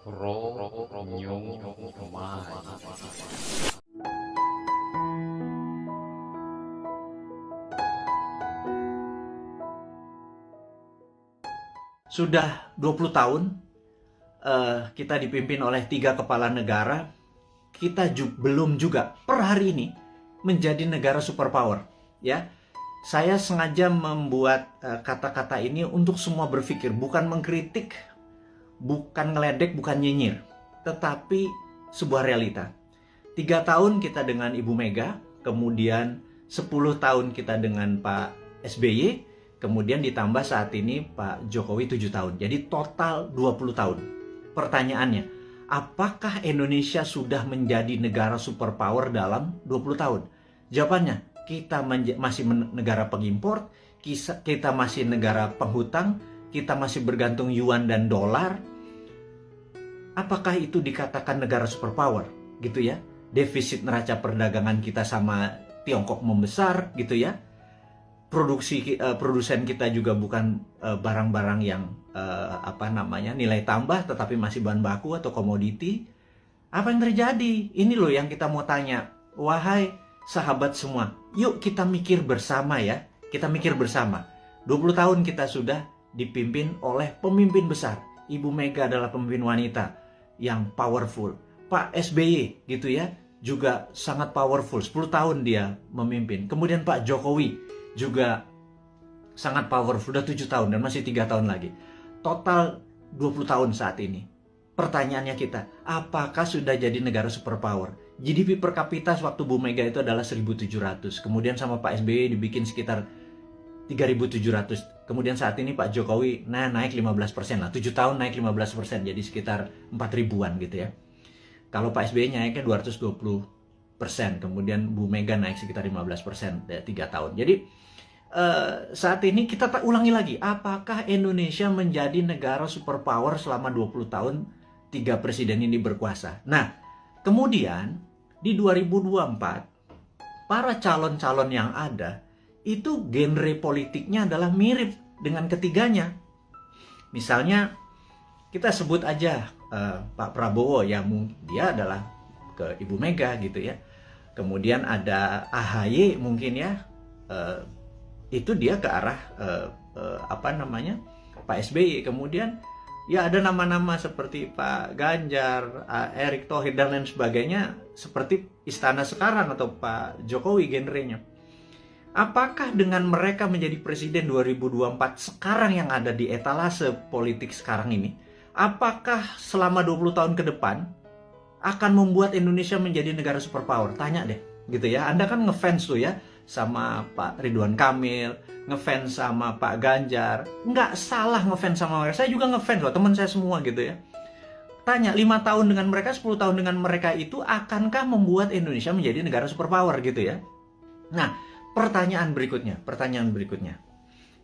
New Mind. Sudah 20 tahun kita dipimpin oleh 3 kepala negara. Kita belum juga per hari ini menjadi negara superpower, ya. Saya sengaja membuat kata-kata ini untuk semua berpikir, bukan mengkritik, bukan ngeledek, bukan nyinyir, tetapi sebuah realita. 3 tahun kita dengan Ibu Mega, kemudian 10 tahun kita dengan Pak SBY, kemudian ditambah saat ini Pak Jokowi 7 tahun. Jadi total 20 tahun. Pertanyaannya, apakah Indonesia sudah menjadi negara superpower dalam 20 tahun? Jawabannya, kita masih negara pengimpor, kita masih negara penghutang, kita masih bergantung yuan dan dolar. Apakah itu dikatakan negara superpower? Gitu ya. Defisit neraca perdagangan kita sama Tiongkok membesar, gitu ya. Produsen kita juga bukan barang-barang yang nilai tambah, tetapi masih bahan baku atau komoditi. Apa yang terjadi? Ini loh yang kita mau tanya. Wahai sahabat semua, yuk kita mikir bersama ya. Kita mikir bersama. 20 tahun kita sudah dipimpin oleh pemimpin besar. Ibu Mega adalah pemimpin wanita yang powerful. Pak SBY gitu ya, juga sangat powerful. 10 tahun dia memimpin. Kemudian Pak Jokowi juga sangat powerful, udah 7 tahun dan masih 3 tahun lagi. Total 20 tahun saat ini. Pertanyaannya kita, apakah sudah jadi negara superpower? GDP per kapita waktu Bu Mega itu adalah 1.700. Kemudian sama Pak SBY dibikin sekitar 3.700. Kemudian saat ini Pak Jokowi naik 15% lah. 7 tahun naik 15%, jadi sekitar 4.000-an gitu ya. Kalau Pak SBY naiknya 220%. Kemudian Bu Mega naik sekitar 15% 3 tahun. Jadi saat ini kita ulangi lagi, apakah Indonesia menjadi negara superpower selama 20 tahun 3 presiden ini berkuasa? Nah, kemudian di 2024 para calon-calon yang ada itu genre politiknya adalah mirip dengan ketiganya. Misalnya kita sebut aja Pak Prabowo, ya dia adalah ke Ibu Mega gitu ya. Kemudian ada AHY mungkin ya, itu dia ke arah Pak SBY. Kemudian ya ada nama-nama seperti Pak Ganjar, Erick Thohir dan lain sebagainya, seperti Istana sekarang atau Pak Jokowi genrenya. Apakah dengan mereka menjadi presiden 2024 sekarang yang ada di etalase politik sekarang ini, apakah selama 20 tahun ke depan akan membuat Indonesia menjadi negara superpower? Tanya deh gitu ya. Anda kan ngefans tuh ya sama Pak Ridwan Kamil, ngefans sama Pak Ganjar. Nggak salah ngefans sama mereka. Saya juga ngefans loh, teman saya semua gitu ya. Tanya, 5 tahun dengan mereka, 10 tahun dengan mereka itu akankah membuat Indonesia menjadi negara superpower gitu ya. Nah, pertanyaan berikutnya.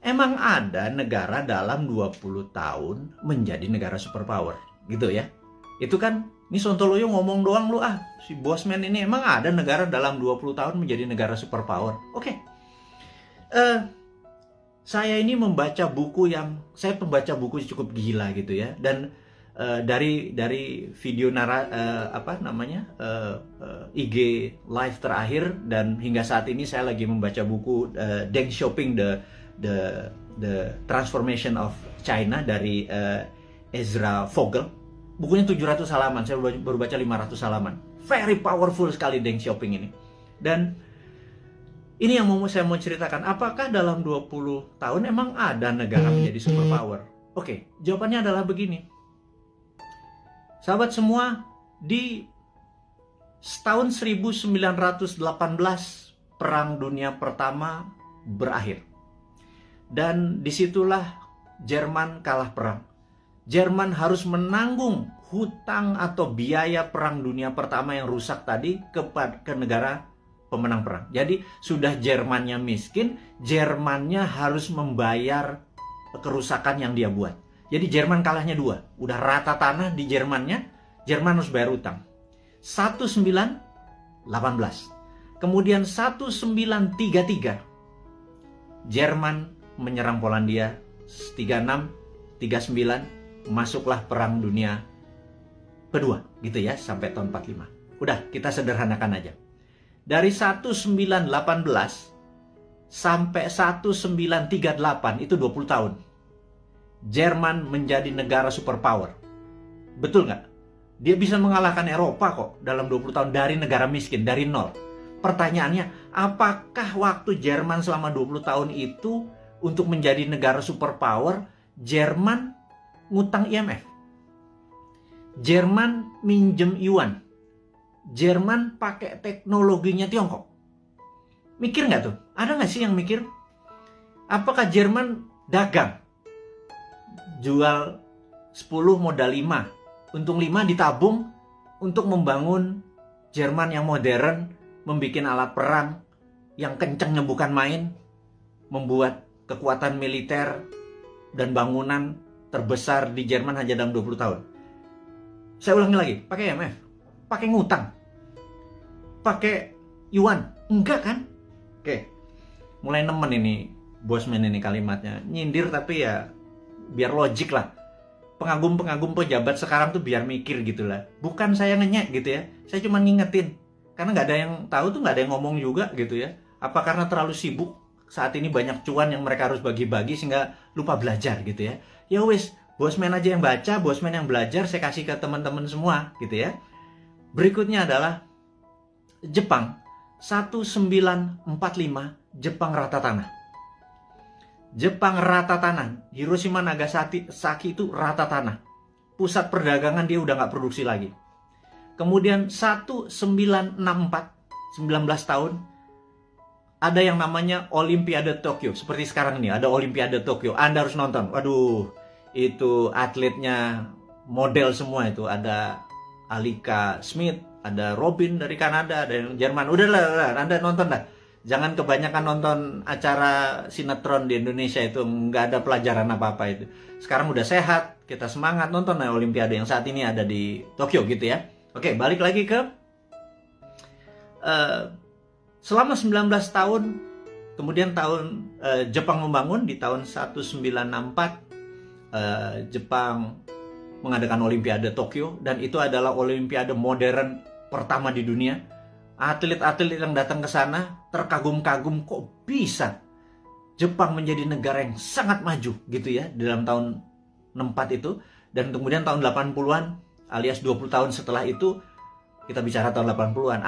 Emang ada negara dalam 20 tahun menjadi negara superpower gitu ya? Itu kan, ini Sontoloyo ngomong doang lu si Bosman ini. Emang ada negara dalam 20 tahun menjadi negara superpower? Oke. Saya ini saya pembaca buku cukup gila gitu ya. Dan dari video IG live terakhir dan hingga saat ini saya lagi membaca buku Deng Xiaoping the Transformation of China dari Ezra Vogel. Bukunya 700 halaman, saya baru baca 500 halaman. Very powerful sekali Deng Xiaoping ini. Dan ini yang saya mau ceritakan, apakah dalam 20 tahun emang ada negara menjadi superpower? Oke, jawabannya adalah begini. Sahabat semua, di tahun 1918 Perang Dunia Pertama berakhir. Dan disitulah Jerman kalah perang. Jerman harus menanggung hutang atau biaya Perang Dunia Pertama yang rusak tadi ke negara pemenang perang. Jadi sudah Jermannya miskin, Jermannya harus membayar kerusakan yang dia buat. Jadi Jerman kalahnya 2. Udah rata tanah di Jermannya, Jerman harus bayar utang. 1918. Kemudian 1933 Jerman menyerang Polandia. 36, 39 masuklah Perang Dunia kedua gitu ya, sampai tahun 45. Udah, kita sederhanakan aja. Dari 1918 sampai 1938 itu 20 tahun. Jerman menjadi negara superpower. Betul nggak? Dia bisa mengalahkan Eropa kok dalam 20 tahun dari negara miskin, dari nol. Pertanyaannya, apakah waktu Jerman selama 20 tahun itu untuk menjadi negara superpower, Jerman ngutang IMF? Jerman minjem yuan? Jerman pakai teknologinya Tiongkok? Mikir nggak tuh? Ada nggak sih yang mikir? Apakah Jerman dagang? Jual 10 modal 5. Untung 5 ditabung untuk membangun Jerman yang modern, membuat alat perang yang kencengnya bukan main, membuat kekuatan militer dan bangunan terbesar di Jerman hanya dalam 20 tahun. Saya ulangi lagi, pakai IMF, pakai ngutang, pakai yuan, enggak kan? Oke, mulai nemen ini Bosman ini kalimatnya, nyindir tapi ya biar logik lah. Pengagum-pengagum pejabat sekarang tuh biar mikir gitu lah. Bukan saya ngenyek gitu ya, saya cuma ngingetin. Karena nggak ada yang tahu tuh, nggak ada yang ngomong juga gitu ya. Apa karena terlalu sibuk saat ini banyak cuan yang mereka harus bagi-bagi sehingga lupa belajar gitu ya. Ya wis, Bosman aja yang baca, Bosman yang belajar, saya kasih ke teman-teman semua gitu ya. Berikutnya adalah Jepang. 1945 Jepang rata tanah. Jepang rata tanah. Hiroshima Nagasaki itu rata tanah. Pusat perdagangan dia udah nggak produksi lagi. Kemudian 1964, 19 tahun, ada yang namanya Olimpiade Tokyo. Seperti sekarang ini, ada Olimpiade Tokyo. Anda harus nonton. Waduh, itu atletnya model semua itu. Ada Alika Smith, ada Robin dari Kanada, ada yang Jerman. Udahlah, Anda nonton dah. Jangan kebanyakan nonton acara sinetron di Indonesia, itu nggak ada pelajaran apa-apa itu. Sekarang udah sehat, kita semangat nonton Olimpiade yang saat ini ada di Tokyo gitu ya. Oke, balik lagi ke selama 19 tahun, kemudian Jepang membangun di tahun 1964, Jepang mengadakan Olimpiade Tokyo, dan itu adalah Olimpiade modern pertama di dunia. Atlet-atlet yang datang ke sana terkagum-kagum, kok bisa Jepang menjadi negara yang sangat maju gitu ya dalam tahun 64 itu. Dan kemudian tahun 80-an alias 20 tahun setelah itu, kita bicara tahun 80-an,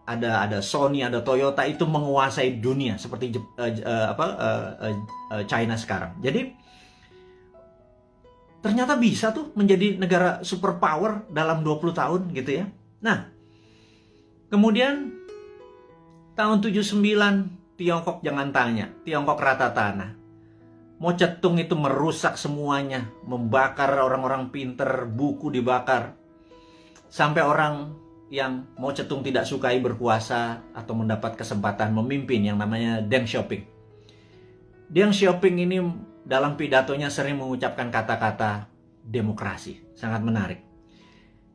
ada Sony, ada Toyota, itu menguasai dunia seperti China sekarang. Jadi ternyata bisa tuh menjadi negara superpower dalam 20 tahun gitu ya. Nah, kemudian tahun 79 Tiongkok jangan tanya, Tiongkok rata tanah. Mao Zedong itu merusak semuanya, membakar orang-orang pinter, buku dibakar. Sampai orang yang Mao Zedong tidak sukai berkuasa atau mendapat kesempatan memimpin yang namanya Deng Xiaoping. Deng Xiaoping ini dalam pidatonya sering mengucapkan kata-kata demokrasi. Sangat menarik.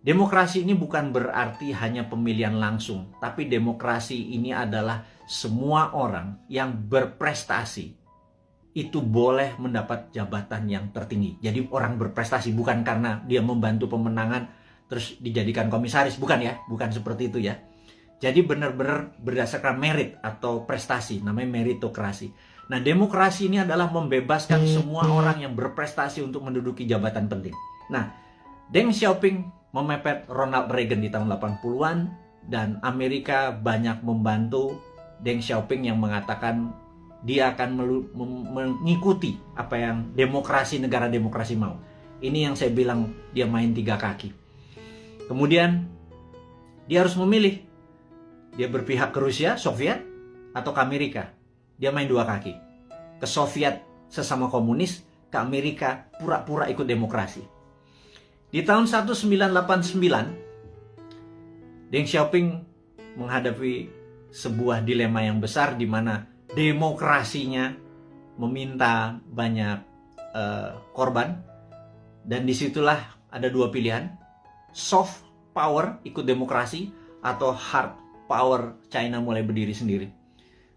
Demokrasi ini bukan berarti hanya pemilihan langsung, tapi demokrasi ini adalah semua orang yang berprestasi itu boleh mendapat jabatan yang tertinggi. Jadi orang berprestasi bukan karena dia membantu pemenangan terus dijadikan komisaris, bukan ya, bukan seperti itu ya. Jadi benar-benar berdasarkan merit atau prestasi, namanya meritokrasi. Nah, demokrasi ini adalah membebaskan semua orang yang berprestasi untuk menduduki jabatan penting. Nah, Deng Xiaoping memepet Ronald Reagan di tahun 80-an, dan Amerika banyak membantu Deng Xiaoping yang mengatakan dia akan mengikuti apa yang negara demokrasi mau. Ini yang saya bilang dia main 3 kaki. Kemudian dia harus memilih, dia berpihak ke Rusia, Soviet, atau ke Amerika. Dia main 2 kaki. Ke Soviet sesama komunis, ke Amerika pura-pura ikut demokrasi. Di tahun 1989, Deng Xiaoping menghadapi sebuah dilema yang besar di mana demokrasinya meminta banyak korban, dan disitulah ada 2 pilihan: soft power ikut demokrasi atau hard power China mulai berdiri sendiri.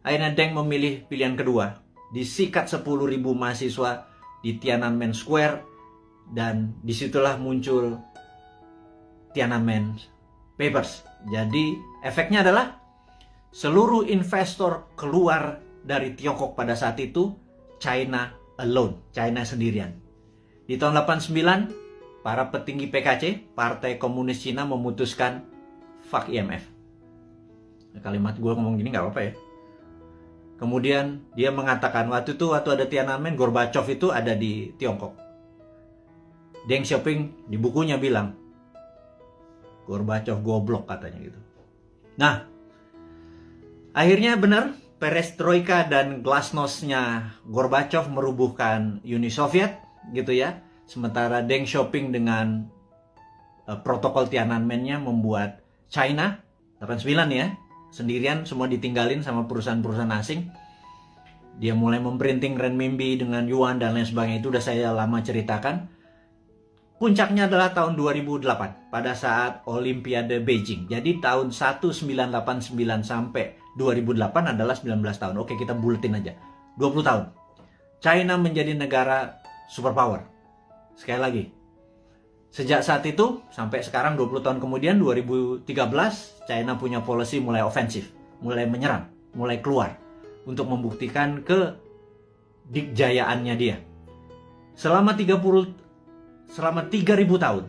Akhirnya Deng memilih pilihan kedua, disikat 10.000 mahasiswa di Tiananmen Square, dan disitulah muncul Tiananmen Papers. Jadi efeknya adalah seluruh investor keluar dari Tiongkok pada saat itu, China alone, China sendirian. Di tahun 89, para petinggi PKC, Partai Komunis Cina, memutuskan fuck IMF. Kalimat gue ngomong gini gak apa-apa ya. Kemudian dia mengatakan waktu ada Tiananmen, Gorbachev itu ada di Tiongkok. Deng Xiaoping di bukunya bilang, Gorbachev goblok katanya gitu. Nah, akhirnya benar, perestroika dan glasnost-nya Gorbachev merubuhkan Uni Soviet gitu ya. Sementara Deng Xiaoping dengan protokol Tiananmen-nya membuat China 89 ya, sendirian, semua ditinggalin sama perusahaan-perusahaan asing. Dia mulai memprinting renminbi dengan yuan dan lain sebagainya, itu udah saya lama ceritakan. Puncaknya adalah tahun 2008 pada saat Olimpiade Beijing. Jadi tahun 1989 sampai 2008 adalah 19 tahun. Oke, kita buletin aja. 20 tahun. China menjadi negara superpower. Sekali lagi. Sejak saat itu sampai sekarang 20 tahun kemudian 2013 China punya policy mulai ofensif, mulai menyerang, mulai keluar untuk membuktikan kedikjayaannya dia. Selama 3.000 tahun,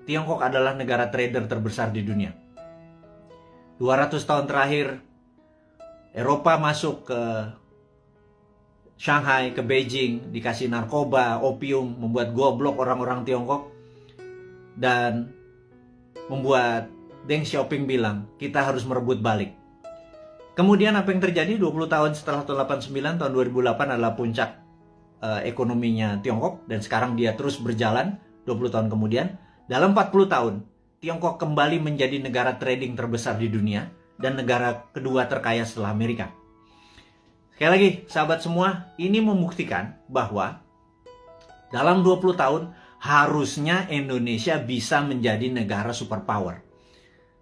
Tiongkok adalah negara trader terbesar di dunia. 200 tahun terakhir, Eropa masuk ke Shanghai, ke Beijing, dikasih narkoba, opium, membuat goblok orang-orang Tiongkok. Dan membuat Deng Xiaoping bilang, kita harus merebut balik. Kemudian apa yang terjadi 20 tahun setelah tahun 89, tahun 2008 adalah puncak ekonominya Tiongkok, dan sekarang dia terus berjalan 20 tahun kemudian. Dalam 40 tahun, Tiongkok kembali menjadi negara trading terbesar di dunia dan negara kedua terkaya setelah Amerika. Sekali lagi, sahabat semua, ini membuktikan bahwa dalam 20 tahun harusnya Indonesia bisa menjadi negara superpower.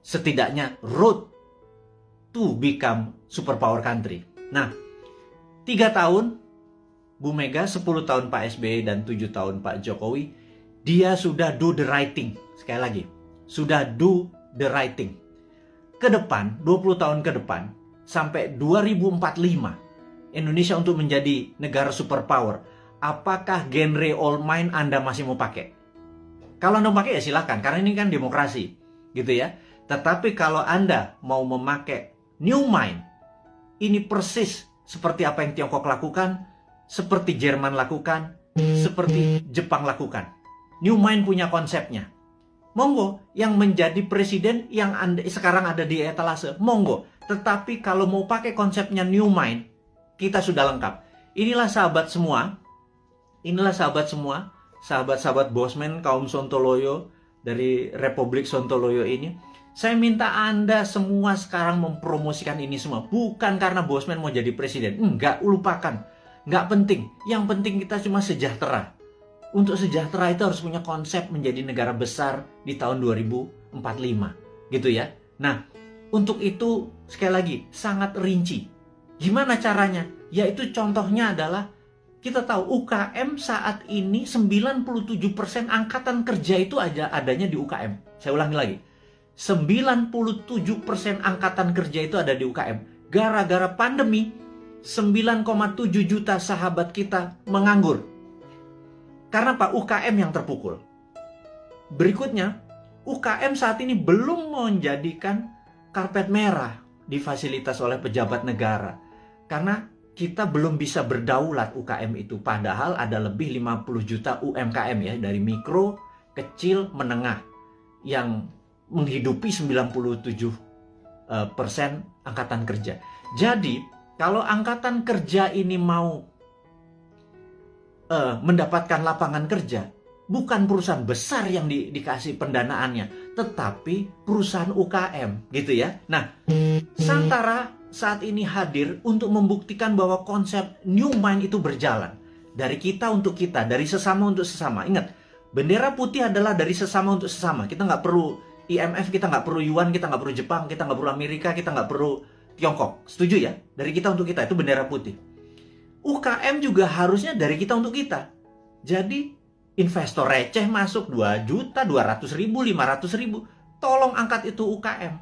Setidaknya road to become superpower country. Nah, 3 tahun Bu Mega, 10 tahun Pak SBY, dan 7 tahun Pak Jokowi, dia sudah do the right thing. Sekali lagi, sudah do the right thing. Ke depan, 20 tahun ke depan, sampai 2045, Indonesia untuk menjadi negara superpower, apakah genre old mind Anda masih mau pakai? Kalau Anda mau pakai ya silakan, karena ini kan demokrasi, gitu ya. Tetapi kalau Anda mau memakai new mind, ini persis seperti apa yang Tiongkok lakukan, seperti Jerman lakukan, seperti Jepang lakukan. New mind punya konsepnya. Monggo, yang menjadi presiden yang sekarang ada di etalase, monggo. Tetapi kalau mau pakai konsepnya new mind, kita sudah lengkap. Inilah sahabat semua, sahabat-sahabat Bosman, kaum Sontoloyo dari Republik Sontoloyo ini. Saya minta Anda semua sekarang mempromosikan ini semua. Bukan karena Bosman mau jadi presiden. Enggak, lupakan. Enggak penting. Yang penting kita cuma sejahtera. Untuk sejahtera itu harus punya konsep menjadi negara besar di tahun 2045. Gitu ya. Nah, untuk itu sekali lagi sangat rinci. Gimana caranya? Yaitu contohnya adalah kita tahu UKM saat ini 97% angkatan kerja itu adanya di UKM. Saya ulangi lagi. 97% angkatan kerja itu ada di UKM. Gara-gara pandemi, 9,7 juta sahabat kita menganggur. Karena Pak UKM yang terpukul. Berikutnya, UKM saat ini belum menjadikan karpet merah difasilitas oleh pejabat negara. Karena kita belum bisa berdaulat UKM itu. Padahal ada lebih 50 juta UMKM ya. Dari mikro, kecil, menengah. Yang menghidupi 97% angkatan kerja. Jadi, kalau angkatan kerja ini mau mendapatkan lapangan kerja, bukan perusahaan besar yang dikasih pendanaannya, tetapi perusahaan UKM, gitu ya. Nah, Santara saat ini hadir untuk membuktikan bahwa konsep new mind itu berjalan. Dari kita untuk kita, dari sesama untuk sesama. Ingat, bendera putih adalah dari sesama untuk sesama. Kita nggak perlu IMF, kita nggak perlu Yuan, kita nggak perlu Jepang, kita nggak perlu Amerika, kita nggak perlu Tiongkok. Setuju ya? Dari kita untuk kita, itu bendera putih. UKM juga harusnya dari kita untuk kita. Jadi, investor receh masuk 2 juta, 200 ribu, 500 ribu. Tolong angkat itu UKM.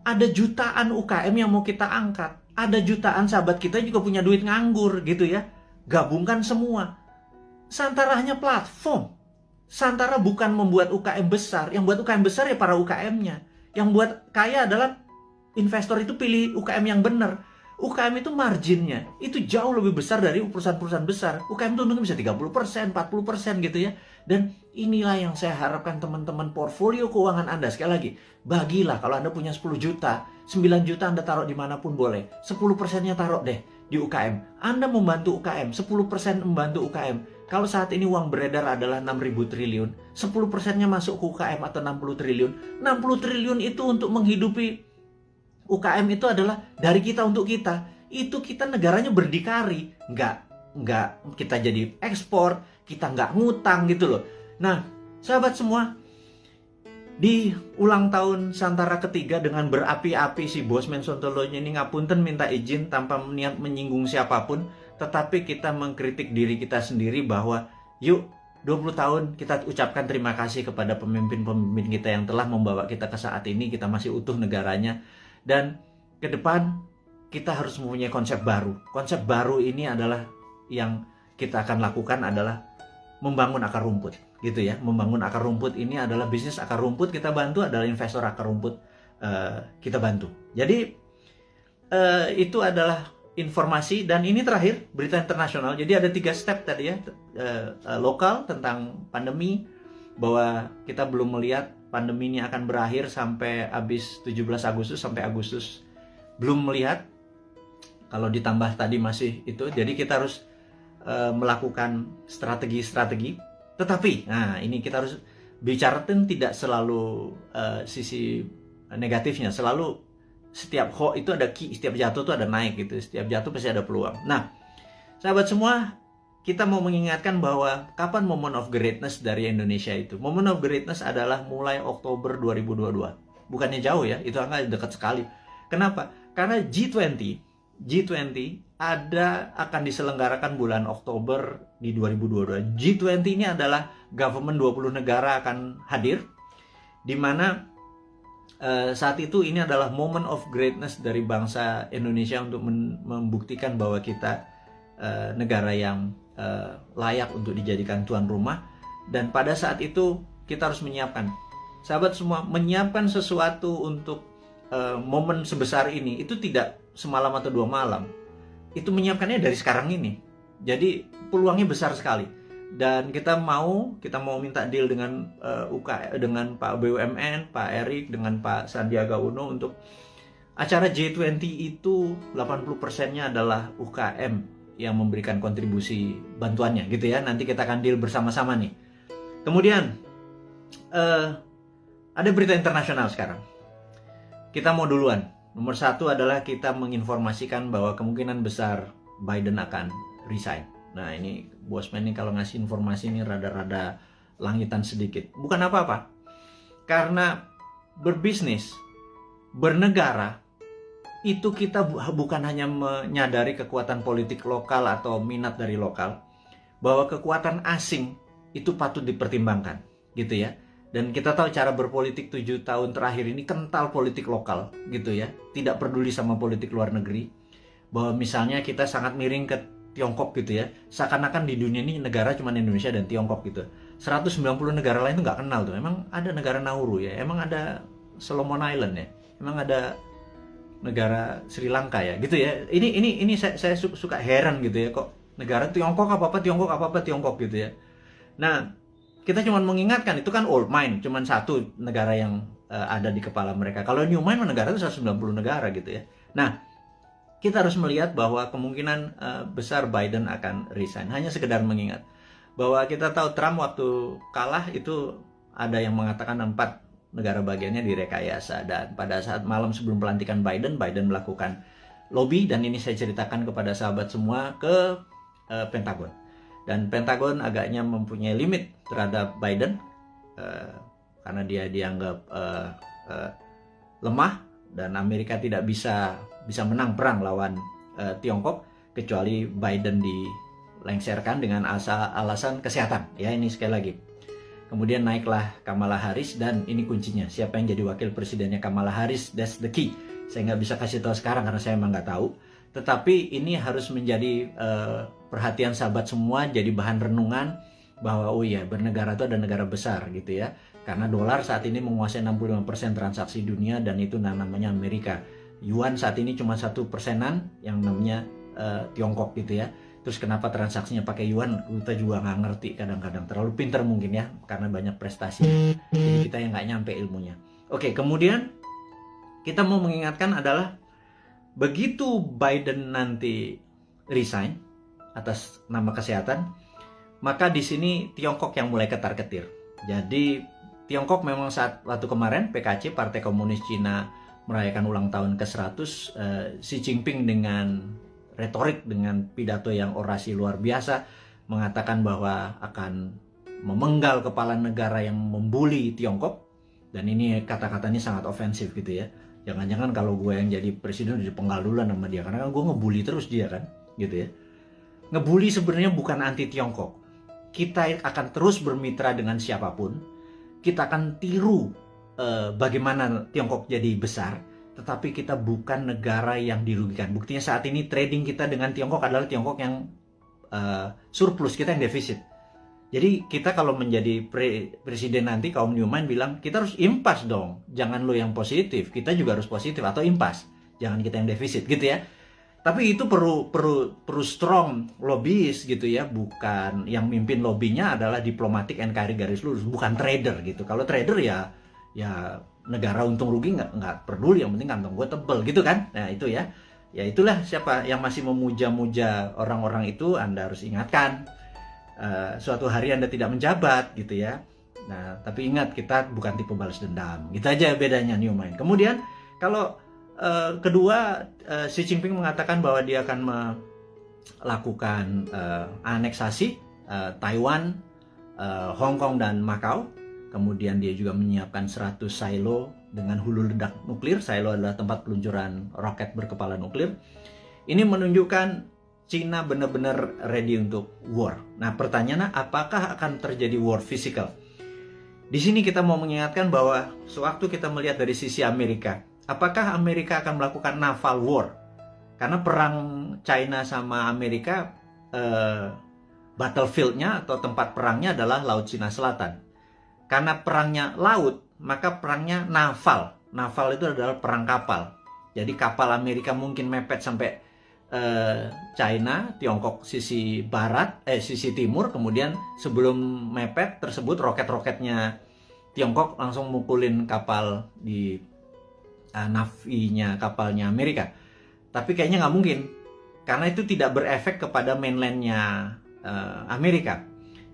Ada jutaan UKM yang mau kita angkat. Ada jutaan sahabat kita juga punya duit nganggur gitu ya. Gabungkan semua. Santara hanya platform. Santara bukan membuat UKM besar. Yang buat UKM besar ya para UKM-nya. Yang buat kaya adalah investor itu pilih UKM yang benar. UKM itu marginnya itu jauh lebih besar dari perusahaan-perusahaan besar. UKM itu untungnya bisa 30%, 40% gitu ya. Dan inilah yang saya harapkan teman-teman portfolio keuangan Anda. Sekali lagi, bagilah kalau Anda punya 10 juta, 9 juta Anda taruh dimanapun boleh. 10%-nya taruh deh di UKM. Anda membantu UKM, 10% membantu UKM. Kalau saat ini uang beredar adalah 6.000 triliun, 10%-nya masuk ke UKM atau 60 triliun. 60 triliun itu untuk menghidupi UKM itu adalah dari kita untuk kita. Itu kita negaranya berdikari. Nggak kita jadi ekspor, kita nggak ngutang gitu loh. Nah, sahabat semua, di ulang tahun Santara ketiga dengan berapi-api si Bosman Sontoloyo ini ngapunten minta izin tanpa niat menyinggung siapapun. Tetapi kita mengkritik diri kita sendiri bahwa yuk 20 tahun kita ucapkan terima kasih kepada pemimpin-pemimpin kita yang telah membawa kita ke saat ini. Kita masih utuh negaranya. Dan ke depan kita harus mempunyai konsep baru. Konsep baru ini adalah yang kita akan lakukan adalah membangun akar rumput, gitu ya. Membangun akar rumput ini adalah bisnis akar rumput kita bantu, adalah investor akar rumput kita bantu. Jadi itu adalah informasi, dan ini terakhir berita internasional. Jadi ada 3 step tadi ya, lokal tentang pandemi, bahwa kita belum melihat pandemi ini akan berakhir sampai habis 17 Agustus sampai Agustus, belum melihat. Kalau ditambah tadi masih itu, jadi kita harus melakukan strategi-strategi. Tetapi, nah ini kita harus bicara tidak selalu sisi negatifnya. Selalu setiap hoax itu ada setiap jatuh itu ada naik gitu. Setiap jatuh pasti ada peluang. Nah, sahabat semua, kita mau mengingatkan bahwa kapan moment of greatness dari Indonesia itu. Moment of greatness adalah mulai Oktober 2022. Bukannya jauh ya, itu angka dekat sekali. Kenapa? Karena G20 akan diselenggarakan bulan Oktober di 2022. G20 ini adalah government 20 negara akan hadir, di mana saat itu ini adalah moment of greatness dari bangsa Indonesia untuk membuktikan bahwa kita negara yang layak untuk dijadikan tuan rumah. Dan pada saat itu kita harus menyiapkan, sahabat semua, menyiapkan sesuatu untuk momen sebesar ini itu tidak semalam atau 2 malam. Itu menyiapkannya dari sekarang ini. Jadi peluangnya besar sekali. Dan kita mau minta deal dengan dengan Pak BUMN, Pak Erik, dengan Pak Sandiaga Uno untuk acara G20 itu 80%-nya adalah UKM yang memberikan kontribusi bantuannya gitu ya. Nanti kita akan deal bersama-sama nih. Kemudian ada berita internasional sekarang. Kita mau duluan. Nomor 1 adalah kita menginformasikan bahwa kemungkinan besar Biden akan resign. Nah ini Bosman ini kalau ngasih informasi ini rada-rada langitan sedikit. Bukan apa-apa. Karena berbisnis, bernegara, itu kita bukan hanya menyadari kekuatan politik lokal atau minat dari lokal, bahwa kekuatan asing itu patut dipertimbangkan, gitu ya. Dan kita tahu cara berpolitik 7 tahun terakhir ini kental politik lokal, gitu ya. Tidak peduli sama politik luar negeri. Bahwa misalnya kita sangat miring ke Tiongkok gitu ya. Seakan-akan di dunia ini negara cuma Indonesia dan Tiongkok gitu. 190 negara lain itu nggak kenal tuh. Emang ada negara Nauru ya, emang ada Solomon Island ya, emang ada negara Sri Lanka ya, gitu ya. Ini saya suka heran gitu ya, kok negara Tiongkok apa-apa Tiongkok gitu ya. Nah, kita cuma mengingatkan itu kan old mind, cuma 1 negara yang ada di kepala mereka. Kalau new mind negara itu 190 negara gitu ya. Nah, kita harus melihat bahwa kemungkinan besar Biden akan resign. Hanya sekedar mengingat bahwa kita tahu Trump waktu kalah itu ada yang mengatakan 4 negara bagiannya direkayasa. Dan pada saat malam sebelum pelantikan Biden melakukan lobby, dan ini saya ceritakan kepada sahabat semua, ke Pentagon. Dan Pentagon agaknya mempunyai limit terhadap Biden karena dia dianggap lemah dan Amerika tidak bisa menang perang lawan Tiongkok kecuali Biden lengserkan dengan alasan kesehatan. Ya, ini sekali lagi. Kemudian naiklah Kamala Harris, dan ini kuncinya. Siapa yang jadi wakil presidennya Kamala Harris, that's the key. Saya nggak bisa kasih tahu sekarang karena saya emang nggak tahu. Tetapi ini harus menjadi perhatian sahabat semua, jadi bahan renungan bahwa oh iya, bernegara itu ada negara besar gitu ya. Karena dolar saat ini menguasai 65% transaksi dunia, dan itu namanya Amerika. Yuan saat ini cuma 1%-an yang namanya Tiongkok gitu ya. Terus kenapa transaksinya pakai yuan, kita juga nggak ngerti kadang-kadang. Terlalu pinter mungkin ya, karena banyak prestasi. Jadi kita yang nggak nyampe ilmunya. Oke, kemudian kita mau mengingatkan adalah begitu Biden nanti resign atas nama kesehatan, maka di sini Tiongkok yang mulai ketar-ketir. Jadi Tiongkok memang saat waktu kemarin PKC, Partai Komunis Cina, merayakan ulang tahun ke-100, Xi Jinping dengan retorik, dengan pidato yang orasi luar biasa, mengatakan bahwa akan memenggal kepala negara yang membuli Tiongkok. Dan ini kata-katanya sangat ofensif gitu ya. Jangan-jangan kalau gue yang jadi presiden udah dipenggal duluan sama dia, karena kan gue ngebully terus dia kan, gitu ya. Ngebully sebenarnya bukan anti Tiongkok. Kita akan terus bermitra dengan siapapun. Kita akan tiru bagaimana Tiongkok jadi besar, tetapi kita bukan negara yang dirugikan. Buktinya saat ini trading kita dengan Tiongkok adalah Tiongkok yang surplus, kita yang defisit. Jadi kita kalau menjadi presiden nanti, kaum Newman bilang kita harus impas dong, jangan lo yang positif, kita juga harus positif atau impas, jangan kita yang defisit gitu ya. Tapi itu perlu strong lobbyis gitu ya, bukan yang mimpin lobbynya adalah diplomatik NKRI garis lurus, bukan trader gitu. Kalau trader ya negara untung rugi nggak peduli, yang penting kantong gue tebel gitu kan. Nah itu ya itulah siapa yang masih memuja-muja orang-orang itu, Anda harus ingatkan suatu hari Anda tidak menjabat gitu ya. Nah tapi ingat, kita bukan tipe balas dendam, gitu aja bedanya Newman. Kemudian kalau kedua, Xi Jinping mengatakan bahwa dia akan melakukan aneksasi Taiwan, Hong Kong, dan Macau. Kemudian dia juga menyiapkan 100 silo dengan hulu ledak nuklir. Silo adalah tempat peluncuran roket berkepala nuklir. Ini menunjukkan Cina benar-benar ready untuk war. Nah pertanyaannya, apakah akan terjadi war physical? Di sini kita mau mengingatkan bahwa sewaktu kita melihat dari sisi Amerika, apakah Amerika akan melakukan naval war? Karena perang China sama Amerika, battlefield-nya atau tempat perangnya adalah Laut Cina Selatan. Karena perangnya laut, maka perangnya naval. Naval itu adalah perang kapal. Jadi kapal Amerika mungkin mepet sampai China, Tiongkok sisi barat, sisi timur. Kemudian sebelum mepet tersebut, roket-roketnya Tiongkok langsung mukulin kapal di navinya kapalnya Amerika. Tapi kayaknya nggak mungkin, karena itu tidak berefek kepada mainlandnya Amerika.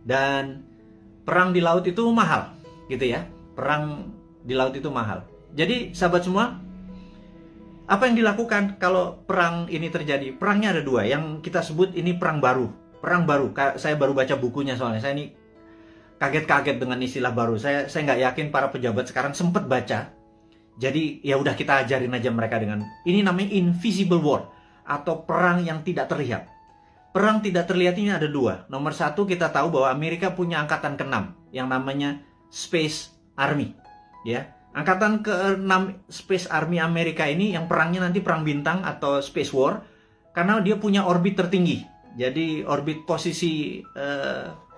Dan perang di laut itu mahal gitu ya. Perang di laut itu mahal. Jadi sahabat semua, apa yang dilakukan kalau perang ini terjadi? Perangnya ada dua, yang kita sebut ini perang baru. Perang baru, saya baru baca bukunya soalnya. Saya ini kaget-kaget dengan istilah baru. Saya nggak yakin para pejabat sekarang sempat baca. Jadi ya udah, kita ajarin aja mereka dengan ini, namanya invisible war atau perang yang tidak terlihat. Perang tidak terlihat ini ada dua. Nomor satu, kita tahu bahwa Amerika punya angkatan ke-6 yang namanya Space Army, ya. Angkatan ke-6 Space Army Amerika ini yang perangnya nanti perang bintang atau Space War, karena dia punya orbit tertinggi. Jadi orbit posisi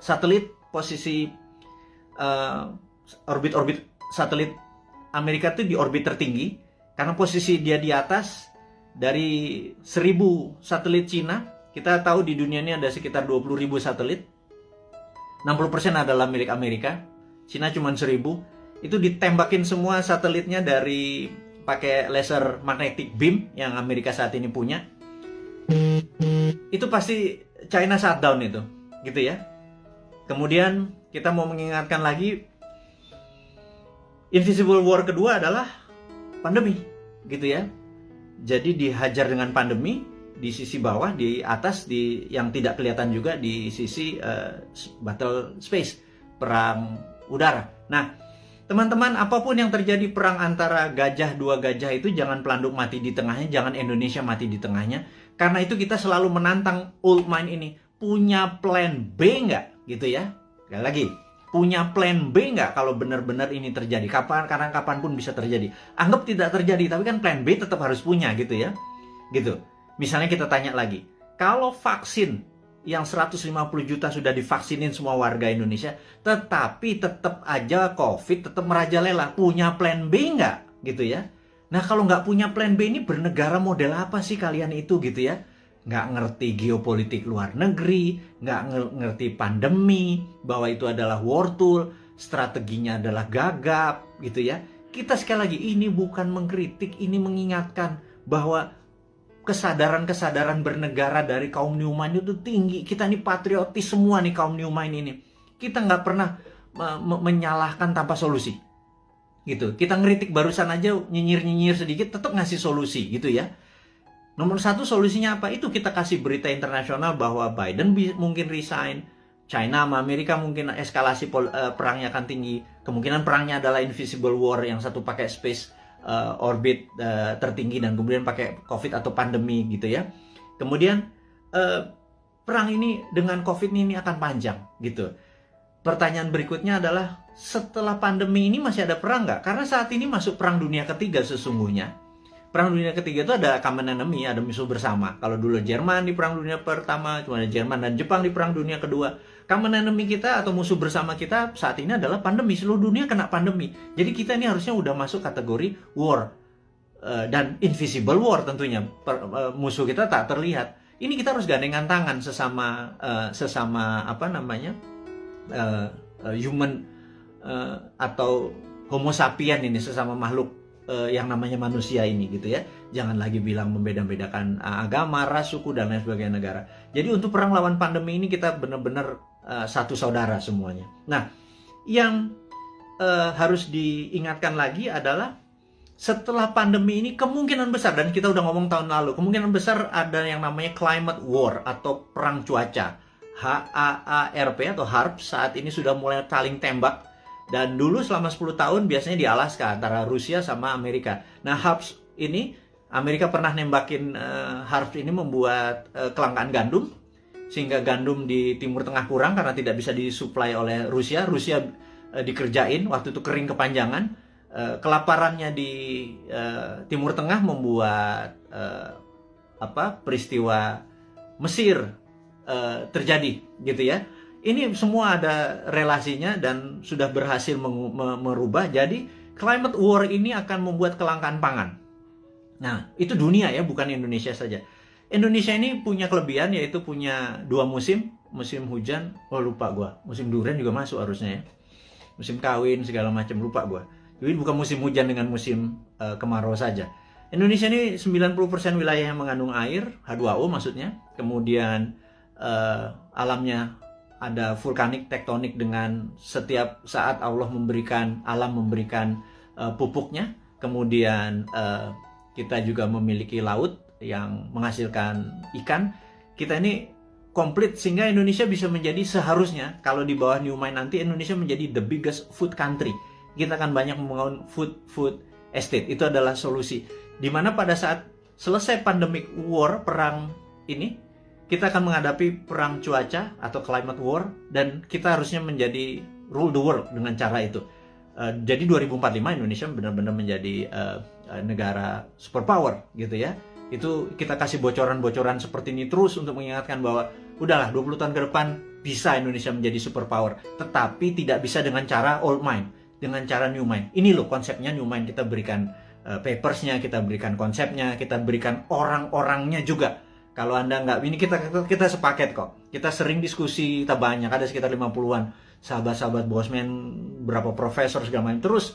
satelit, posisi orbit satelit Amerika itu di orbit tertinggi, karena posisi dia di atas dari 1000 satelit Cina. Kita tahu di dunia ini ada sekitar 20.000 satelit. 60% adalah milik Amerika. Cina cuma 1000. Itu ditembakin semua satelitnya dari pakai laser magnetic beam yang Amerika saat ini punya. Itu pasti China shutdown itu, gitu ya. Kemudian kita mau mengingatkan lagi, invisible war kedua adalah pandemi, gitu ya. Jadi dihajar dengan pandemi di sisi bawah, di atas, di yang tidak kelihatan juga di sisi battle space, perang udara. Nah, teman-teman, apapun yang terjadi perang antara dua gajah itu, jangan Pelanduk mati di tengahnya, jangan Indonesia mati di tengahnya. Karena itu kita selalu menantang old mind ini. punya plan B nggak gitu ya? Sekali lagi, punya plan B nggak kalau benar-benar ini terjadi? Karena kapanpun bisa terjadi. Anggap tidak terjadi, tapi kan plan B tetap harus punya gitu ya. Gitu. Misalnya kita tanya lagi, kalau vaksin yang 150 juta sudah divaksinin semua warga Indonesia, tetapi tetap aja COVID tetap merajalela, punya plan B nggak gitu ya? Nah kalau nggak punya plan B ini bernegara model apa sih kalian itu gitu ya? Nggak ngerti geopolitik luar negeri, nggak ngerti pandemi, bahwa itu adalah war tool, strateginya adalah gagap, gitu ya. Kita sekali lagi, ini bukan mengkritik, ini mengingatkan bahwa kesadaran-kesadaran bernegara dari kaum Newmind itu tinggi. Kita ini patriotis semua nih kaum Newmind ini. Kita nggak pernah menyalahkan tanpa solusi, gitu. Kita ngeritik barusan aja, nyinyir-nyinyir sedikit, tetap ngasih solusi, gitu ya. Nomor satu solusinya apa? Itu kita kasih berita internasional bahwa Biden mungkin resign, China sama Amerika mungkin eskalasi perangnya akan tinggi. Kemungkinan perangnya adalah invisible war, yang satu pakai space orbit tertinggi dan kemudian pakai COVID atau pandemi gitu ya. Kemudian perang ini dengan COVID ini akan panjang gitu. Pertanyaan berikutnya adalah, setelah pandemi ini masih ada perang nggak? Karena saat ini masuk perang dunia ketiga sesungguhnya. Perang dunia ketiga itu ada common enemy, ada musuh bersama. Kalau dulu Jerman di perang dunia pertama, cuma ada Jerman dan Jepang di perang dunia kedua. Common enemy kita atau musuh bersama kita saat ini adalah pandemi. Seluruh dunia kena pandemi. Jadi kita ini harusnya udah masuk kategori war. Dan invisible war tentunya. Musuh kita tak terlihat. Ini kita harus gandengan tangan sesama apa namanya, human atau homo sapien ini, sesama makhluk yang namanya manusia ini gitu ya. Jangan lagi bilang membeda-bedakan agama, ras, suku dan lain sebagainya negara. Jadi untuk perang lawan pandemi ini kita benar-benar satu saudara semuanya. Nah, yang harus diingatkan lagi adalah setelah pandemi ini kemungkinan besar, dan kita udah ngomong tahun lalu, kemungkinan besar ada yang namanya climate war atau perang cuaca. HAARP atau HARP saat ini sudah mulai saling tembak. Dan dulu selama 10 tahun biasanya di Alaska antara Rusia sama Amerika. Nah, HARPS ini, Amerika pernah nembakin HARPS ini membuat kelangkaan gandum. Sehingga gandum di Timur Tengah kurang karena tidak bisa disuplai oleh Rusia. Rusia dikerjain, waktu itu kering kepanjangan. Kelaparannya di Timur Tengah membuat peristiwa Mesir terjadi gitu ya. Ini semua ada relasinya dan sudah berhasil merubah. Jadi climate war ini akan membuat kelangkaan pangan. Nah, itu dunia ya, bukan Indonesia saja. Indonesia ini punya kelebihan, yaitu punya 2 musim. Musim hujan, lupa gua. Musim durian juga masuk harusnya ya. Musim kawin segala macam, lupa gua. Jadi bukan musim hujan dengan musim kemarau saja. Indonesia ini 90% wilayah yang mengandung air, H2O maksudnya. Kemudian alamnya ada vulkanik, tektonik, dengan setiap saat Allah memberikan, alam memberikan pupuknya. Kemudian kita juga memiliki laut yang menghasilkan ikan. Kita ini komplit sehingga Indonesia bisa menjadi, seharusnya kalau di bawah Newmind nanti, Indonesia menjadi the biggest food country. Kita akan banyak membangun food estate. Itu adalah solusi. Dimana pada saat selesai pandemic war, perang ini, kita akan menghadapi perang cuaca atau climate war, dan kita harusnya menjadi rule the world dengan cara itu. Jadi 2045 Indonesia benar-benar menjadi negara superpower gitu ya. Itu kita kasih bocoran-bocoran seperti ini terus untuk mengingatkan bahwa udahlah 20 tahun ke depan bisa Indonesia menjadi superpower, tetapi tidak bisa dengan cara old mind, dengan cara new mind. Ini loh konsepnya new mind, kita berikan papersnya, kita berikan konsepnya, kita berikan orang-orangnya juga. Kalau Anda nggak, ini kita sepaket kok. Kita sering diskusi, kita banyak, ada sekitar 50-an sahabat-sahabat Bosman, berapa profesor segala macam. Terus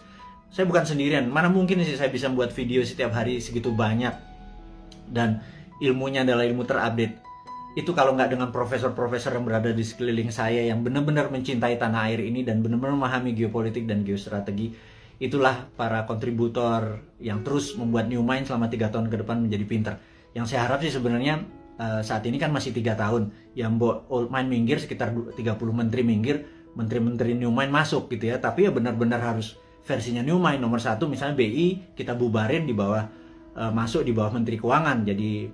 saya bukan sendirian. Mana mungkin sih saya bisa buat video setiap hari segitu banyak, dan ilmunya adalah ilmu terupdate. Itu kalau nggak dengan profesor-profesor yang berada di sekeliling saya yang benar-benar mencintai tanah air ini dan benar-benar memahami geopolitik dan geostrategi. Itulah para kontributor yang terus membuat Newmind selama 3 tahun ke depan menjadi pinter. Yang saya harap sih sebenarnya saat ini kan masih 3 tahun. Yang old mind minggir, sekitar 30 menteri minggir, menteri-menteri Newmind masuk gitu ya. Tapi ya benar-benar harus versinya Newmind. Nomor 1 misalnya BI kita bubarin di bawah, masuk di bawah Menteri Keuangan. Jadi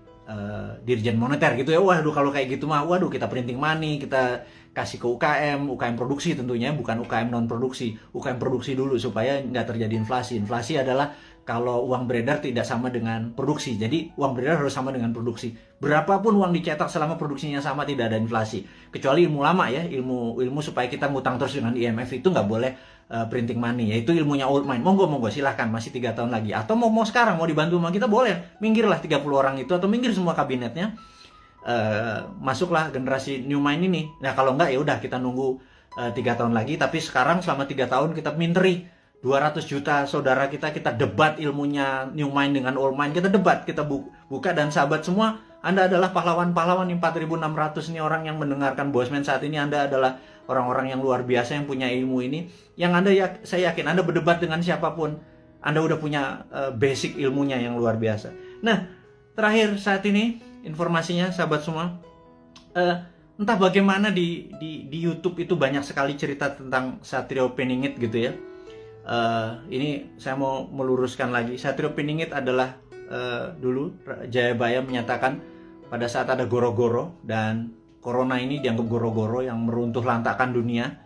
Dirjen Moneter gitu ya. Waduh, kalau kayak gitu mah, waduh, kita printing money, kita kasih ke UKM produksi tentunya, bukan UKM non produksi, UKM produksi dulu supaya nggak terjadi inflasi. Inflasi adalah kalau uang beredar tidak sama dengan produksi, jadi uang beredar harus sama dengan produksi. Berapapun uang dicetak selama produksinya sama tidak ada inflasi. Kecuali ilmu lama ya, ilmu supaya kita ngutang terus dengan IMF itu nggak boleh printing money, yaitu ilmunya old mind. Monggo silahkan, masih 3 tahun lagi. Atau mau sekarang mau dibantu sama kita boleh, minggirlah 30 orang itu atau minggir semua kabinetnya. Masuklah generasi new mind ini. Nah kalau enggak ya udah kita nunggu 3 tahun lagi. Tapi sekarang selama 3 tahun kita minteri 200 juta saudara kita debat ilmunya new mind dengan old mind, kita debat, kita buka. Dan sahabat semua, Anda adalah pahlawan-pahlawan 4.600 nih orang yang mendengarkan Bosman saat ini. Anda adalah orang-orang yang luar biasa yang punya ilmu ini, yang saya yakin Anda berdebat dengan siapapun, Anda udah punya basic ilmunya yang luar biasa. Nah, terakhir saat ini informasinya sahabat semua, entah bagaimana di YouTube itu banyak sekali cerita tentang Satrio Piningit gitu ya. Ini saya mau meluruskan lagi. Satrio Piningit adalah dulu Jayabaya menyatakan pada saat ada goro-goro dan corona ini dianggap goro-goro yang meruntuh lantakan dunia,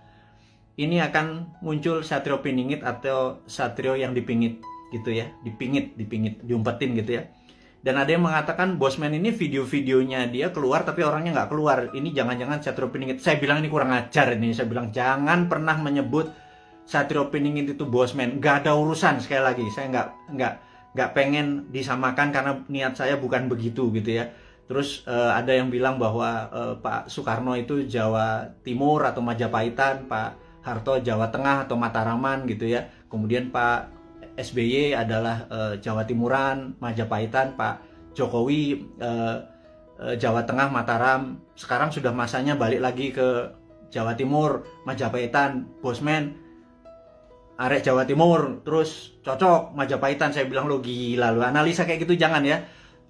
ini akan muncul Satrio Piningit atau Satrio yang dipingit gitu ya, dipingit, diumpetin gitu ya. Dan ada yang mengatakan Bosman ini video-videonya dia keluar tapi orangnya nggak keluar. Ini jangan-jangan Satrio Piningit. Saya bilang ini kurang ajar ini. Saya bilang jangan pernah menyebut Satrio Piningit itu Bosman. Nggak ada urusan, sekali lagi. Saya nggak pengen disamakan karena niat saya bukan begitu gitu ya. Terus ada yang bilang bahwa Pak Soekarno itu Jawa Timur atau Majapahitan, Pak Harto Jawa Tengah atau Mataraman gitu ya. Kemudian Pak SBY adalah Jawa Timuran, Majapahitan, Pak Jokowi Jawa Tengah, Mataram. Sekarang sudah masanya balik lagi ke Jawa Timur, Majapahitan, Bosman, arek Jawa Timur, terus cocok Majapahitan. Saya bilang lo gila lo, analisa kayak gitu jangan ya.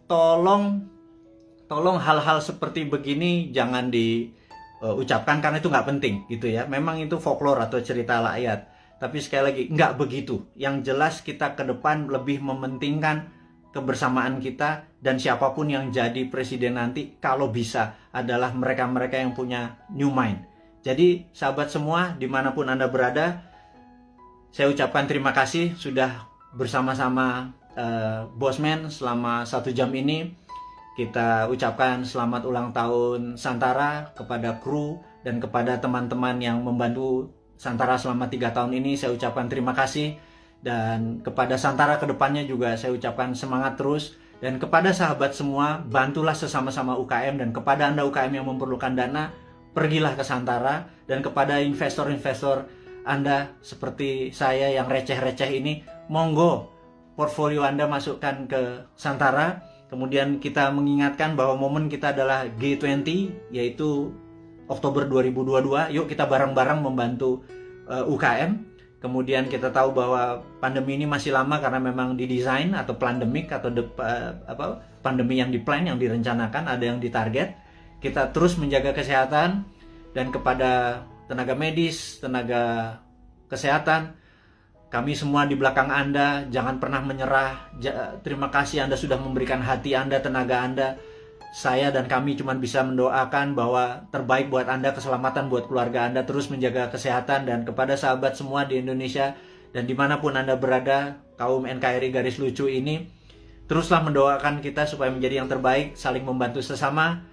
Tolong hal-hal seperti begini jangan diucapkan karena itu nggak penting gitu ya. Memang itu folklore atau cerita rakyat. Tapi sekali lagi, nggak begitu. Yang jelas kita ke depan lebih mementingkan kebersamaan kita, dan siapapun yang jadi presiden nanti, kalau bisa, adalah mereka-mereka yang punya new mind. Jadi, sahabat semua, dimanapun Anda berada, saya ucapkan terima kasih sudah bersama-sama Bosman selama 1 jam ini. Kita ucapkan selamat ulang tahun Santara kepada kru dan kepada teman-teman yang membantu Santara selama 3 tahun ini. Saya ucapkan terima kasih, dan kepada Santara kedepannya juga saya ucapkan semangat terus. Dan kepada sahabat semua, bantulah sesama-sama UKM, dan kepada Anda UKM yang memerlukan dana, pergilah ke Santara. Dan kepada investor-investor Anda seperti saya yang receh-receh ini, monggo portfolio Anda masukkan ke Santara. Kemudian kita mengingatkan bahwa momen kita adalah G20, yaitu Oktober 2022, yuk kita bareng-bareng membantu UKM. Kemudian kita tahu bahwa pandemi ini masih lama karena memang didesain atau pandemik atau pandemi yang diplan, yang direncanakan, ada yang ditarget. Kita terus menjaga kesehatan, dan kepada tenaga medis, tenaga kesehatan, kami semua di belakang Anda, jangan pernah menyerah. Terima kasih Anda sudah memberikan hati Anda, tenaga Anda. Saya dan kami cuma bisa mendoakan bahwa terbaik buat Anda, keselamatan buat keluarga Anda, terus menjaga kesehatan. Dan kepada sahabat semua di Indonesia dan dimanapun Anda berada, kaum NKRI garis lucu ini, teruslah mendoakan kita supaya menjadi yang terbaik, saling membantu sesama.